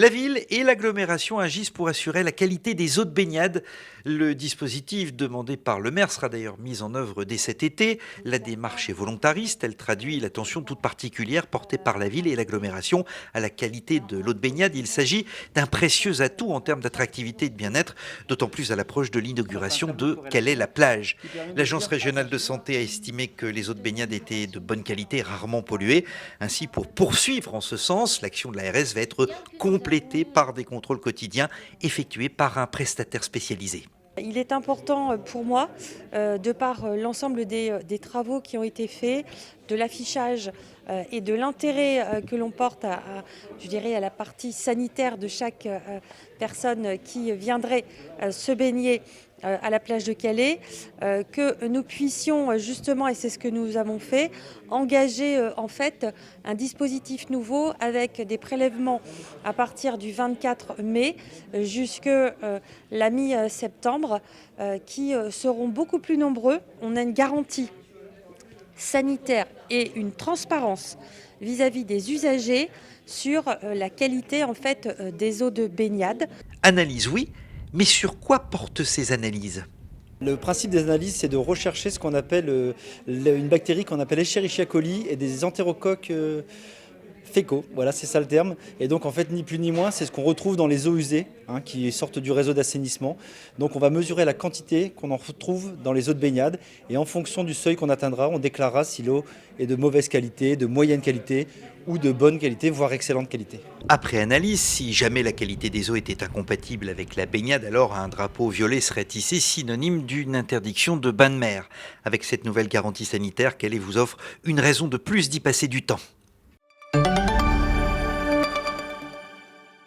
La ville et l'agglomération agissent pour assurer la qualité des eaux de baignade. Le dispositif demandé par le maire sera d'ailleurs mis en œuvre dès cet été. La démarche est volontariste, elle traduit l'attention toute particulière portée par la ville et l'agglomération à la qualité de l'eau de baignade. Il s'agit d'un précieux atout en termes d'attractivité et de bien-être, d'autant plus à l'approche de l'inauguration de Calais la plage. L'Agence régionale de santé a estimé que les eaux de baignade étaient de bonne qualité, rarement polluées. Ainsi, pour poursuivre en ce sens, l'action de l'ARS va être complétée par des contrôles quotidiens effectués par un prestataire spécialisé. Il est important pour moi, de par l'ensemble des travaux qui ont été faits, de l'affichage et de l'intérêt que l'on porte je dirais, à la partie sanitaire de chaque personne qui viendrait se baigner à la plage de Calais, que nous puissions justement, et c'est ce que nous avons fait, engager en fait un dispositif nouveau avec des prélèvements à partir du 24 mai jusque la mi-septembre qui seront beaucoup plus nombreux. On a une garantie sanitaire et une transparence vis-à-vis des usagers sur la qualité en fait des eaux de baignade. Analyse, oui, mais sur quoi portent ces analyses ? Le principe des analyses, c'est de rechercher ce qu'on appelle une bactérie qu'on appelle Escherichia coli et des entérocoques fécaux. Voilà, c'est ça le terme. Et donc, en fait, ni plus ni moins, c'est ce qu'on retrouve dans les eaux usées qui sortent du réseau d'assainissement. Donc, on va mesurer la quantité qu'on en retrouve dans les eaux de baignade. Et en fonction du seuil qu'on atteindra, on déclarera si l'eau est de mauvaise qualité, de moyenne qualité ou de bonne qualité, voire excellente qualité. Après analyse, si jamais la qualité des eaux était incompatible avec la baignade, alors un drapeau violet serait tissé, synonyme d'une interdiction de bain de mer. Avec cette nouvelle garantie sanitaire, Calais vous offre une raison de plus d'y passer du temps.